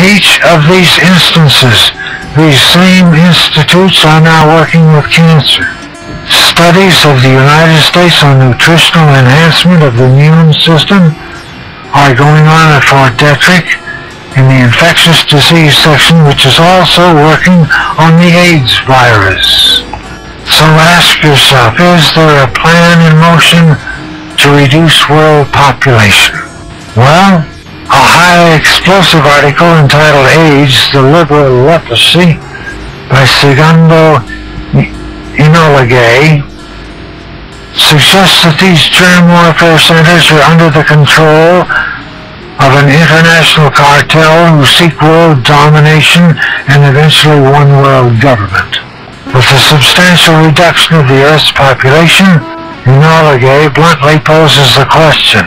each of these instances, these same institutes are now working with cancer. Studies of the United States on nutritional enhancement of the immune system are going on at Fort Detrick in the infectious disease section, which is also working on the AIDS virus. So ask yourself, is there a plan in motion to reduce world population? Well, a highly explosive article entitled AIDS, the Liberal Leprosy, by Segundo Enola suggests that these germ warfare centers are under the control of an international cartel who seek world domination and eventually one world government. With a substantial reduction of the Earth's population, Enola bluntly poses the question,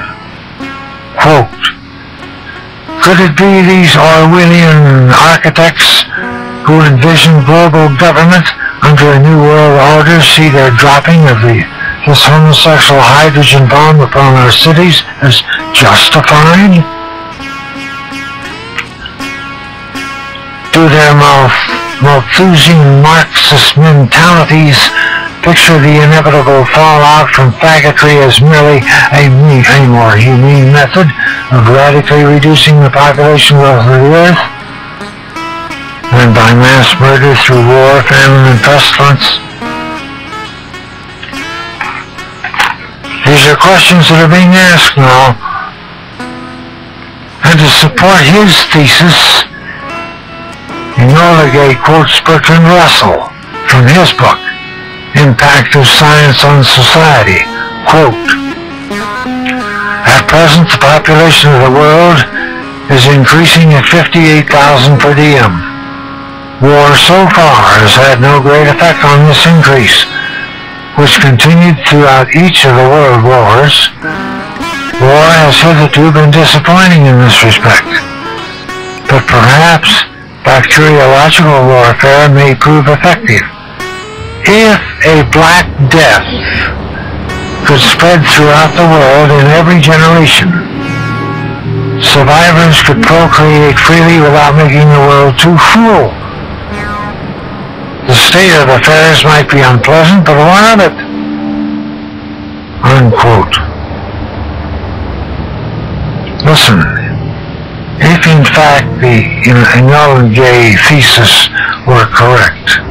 quote, could it be these Orwellian architects who envision global government under a new world order see their dropping of this homosexual hydrogen bomb upon our cities as justified? Do their Malthusian Marxist mentalities picture the inevitable fallout from faggotry as merely a more humane method of radically reducing the population of the earth, and by mass murder through war, famine, and pestilence? These are questions that are being asked now. And to support his thesis, Enola quotes Bertrand Russell from his book, Impact of Science on Society. Quote, at present, the population of the world is increasing at 58,000 per diem. War so far has had no great effect on this increase, which continued throughout each of the world wars. War has hitherto been disappointing in this respect, but perhaps bacteriological warfare may prove effective. If a Black Death could spread throughout the world in every generation, survivors could procreate freely without making the world too full. The state of affairs might be unpleasant, but what of it? Unquote. Listen, if in fact the Enola thesis were correct,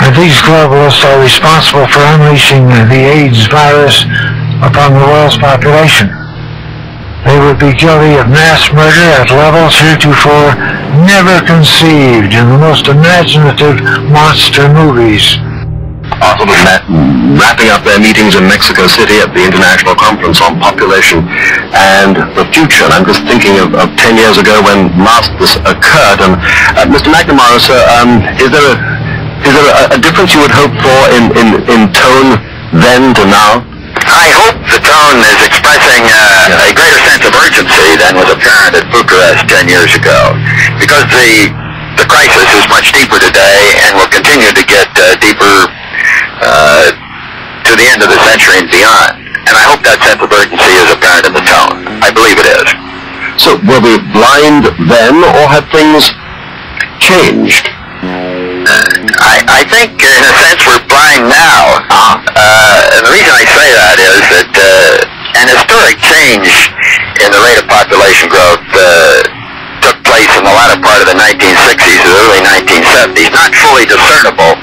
and these globalists are responsible for unleashing the AIDS virus upon the world's population, they would be guilty of mass murder at levels heretofore never conceived in the most imaginative monster movies. Also, wrapping up their meetings in Mexico City at the International Conference on Population and the Future. And I'm just thinking of 10 years ago when last this occurred. And Mr. McNamara, sir, is there a difference you would hope for in tone then to now? I hope the tone is expressing a greater sense of urgency than was apparent at Bucharest 10 years ago, because the crisis is much deeper today and will continue to get deeper to the end of the century and beyond. And I hope that sense of urgency is apparent in the tone. I believe it is. So were we blind then, or have things changed? I think, in a sense, we're blind now. And the reason I say that is that an historic change in the rate of population growth took place in the latter part of the 1960s and early 1970s, not fully discernible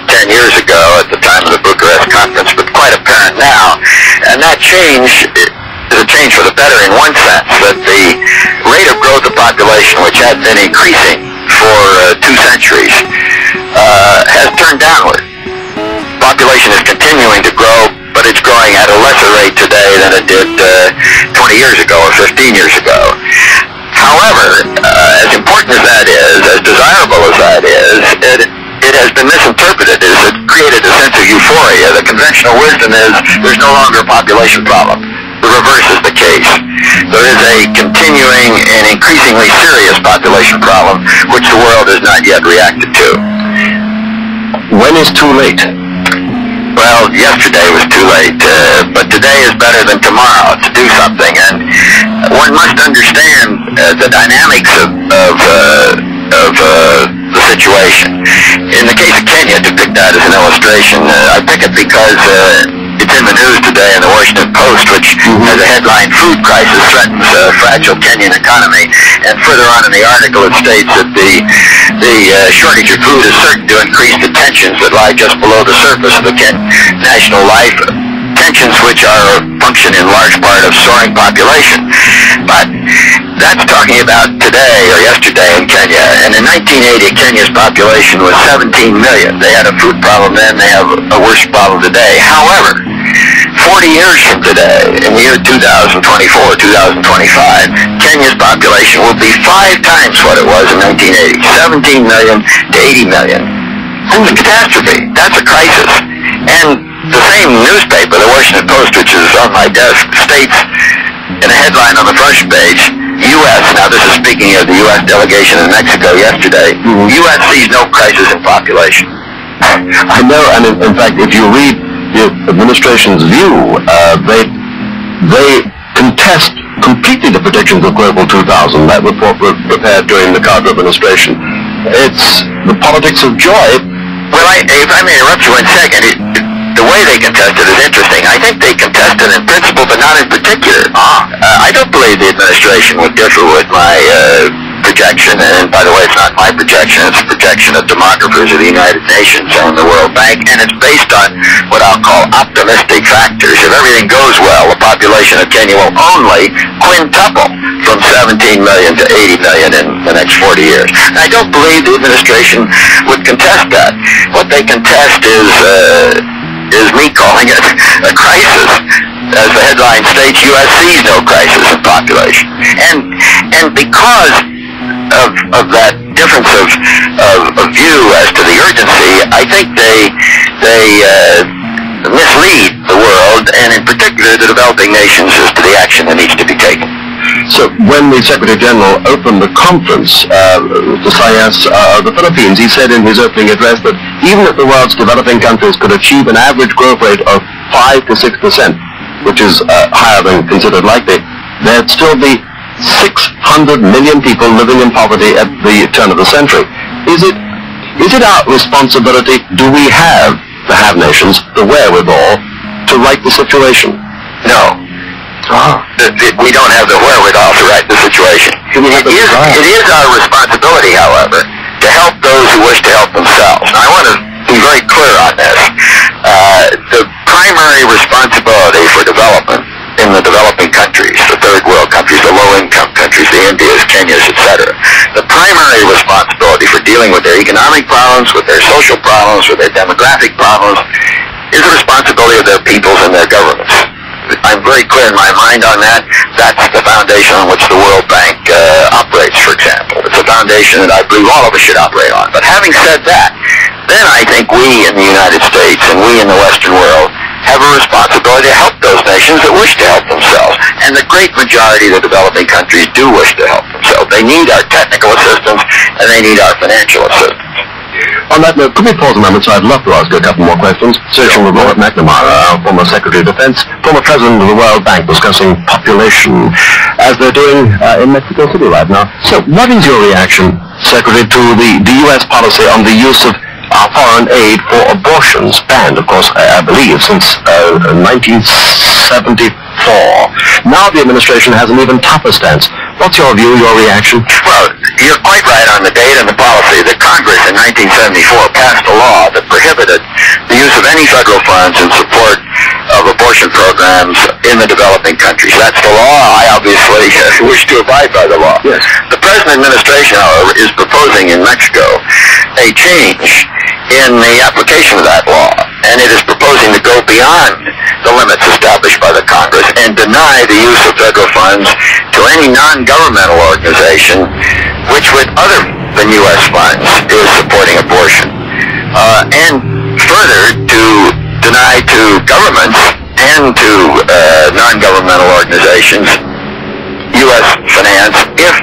10 years ago at the time of the Bucharest Conference, but quite apparent now. And that change is a change for the better in one sense, that the rate of growth of population, which had been increasing for 2 centuries, has turned downward. Population is continuing to grow, but it's growing at a lesser rate today than it did 20 years ago or 15 years ago. However, as important as that is, as desirable as that is, it has been misinterpreted as it created a sense of euphoria. The conventional wisdom is there's no longer a population problem. The reverse is the case. There is a continuing and increasingly serious population problem which the world has not yet reacted to. When is too late? well, yesterday was too late, but today is better than tomorrow to do something, and one must understand the dynamics of the situation. In the case of Kenya, to pick that as an illustration, I pick it because it's in the news today in the Washington Post, which has a headline, "Food Crisis Threatens Fragile Kenyan Economy," and further on in the article it states that the shortage of food is certain to increase the tensions that lie just below the surface of the national life, tensions which are function in large part of soaring population. But that's talking about today or yesterday in Kenya, and in 1980 Kenya's population was 17 million. They had a food problem then, they have a worse problem today. However, 40 years from today, in the year 2024, 2025, Kenya's population will be 5 times what it was in 1980, 17 million to 80 million. That's a catastrophe. That's a crisis. And the same newspaper, the Washington Post, which is on my desk, states in a headline on the first page, U.S., now this is speaking of the U.S. delegation in Mexico yesterday, U.S. sees no crisis in population. I know, and in fact, if you read the administration's view, they contest completely the predictions of Global 2000. That report was prepared during the Carter administration. It's the politics of joy. Well, if I may interrupt you 1 second, the way they contest it is interesting. I think they contest it in principle, but not in particular. I don't believe the administration would differ with my projection, and by the way, it's not my projection, it's a projection of demographers of the United Nations and the World Bank, and it's based on what I'll call optimistic factors. If everything goes well, the population of Kenya will only quintuple from 17 million to 80 million in the next 40 years. And I don't believe the administration would contest that. What they contest is me calling it a crisis. As the headline states, U.S. sees no crisis in population. And because of that difference of view as to the urgency, I think they mislead the world, and in particular the developing nations, as to the action that needs to be taken. So when the Secretary General opened the conference, the Sayas of the Philippines, he said in his opening address that even if the world's developing countries could achieve an average growth rate of 5 to 6%, which is higher than considered likely, there'd still be 600 million people living in poverty at the turn of the century. Is it our responsibility, do we have, the have nations, the wherewithal to right the situation? No. We don't have the wherewithal to right the situation. It is our responsibility, however, to help those who wish to help themselves. Now, I want to be very clear on this. The primary responsibility for development in the developing countries, the third world countries, the low-income countries, the Indias, Kenyas, etc., the primary responsibility for dealing with their economic problems, with their social problems, with their demographic problems, is the responsibility of their peoples and their governments. I'm very clear in my mind on that. That's the foundation on which the World Bank operates, for example. It's a foundation that I believe all of us should operate on. But having said that, then I think we in the United States and we in the Western world have a responsibility to help those nations that wish to help themselves. And the great majority of the developing countries do wish to help themselves. They need our technical assistance and they need our financial assistance. On that note, could we pause a moment? So I'd love to ask you a couple more questions. Searching with Robert McNamara, former Secretary of Defense, former President of the World Bank, discussing population, as they're doing in Mexico City right now. So what is your reaction, Secretary, to the U.S. policy on the use of foreign aid for abortions, banned, of course, I believe, since 1974. Now the administration has an even tougher stance. What's your view, your reaction? Well, you're quite right on the date and the policy. The Congress in 1974 passed a law that prohibited the use of any federal funds in support of abortion programs in the developing countries. That's the law. I obviously wish to abide by the law. Yes. The present administration, however, is proposing in Mexico a change in the application of that law, and it is proposing to go beyond the limits established by the Congress and deny the use of federal funds to any non-governmental organization which, with other than U.S. funds, is supporting abortion, and further to deny to governments and to non-governmental organizations U.S. finance if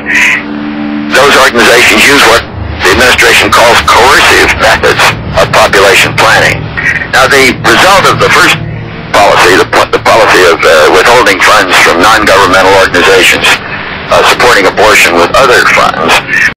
those organizations use what the administration calls coercive methods of population planning. Now, the result of the first policy, the policy of withholding funds from non-governmental organizations supporting abortion with other funds,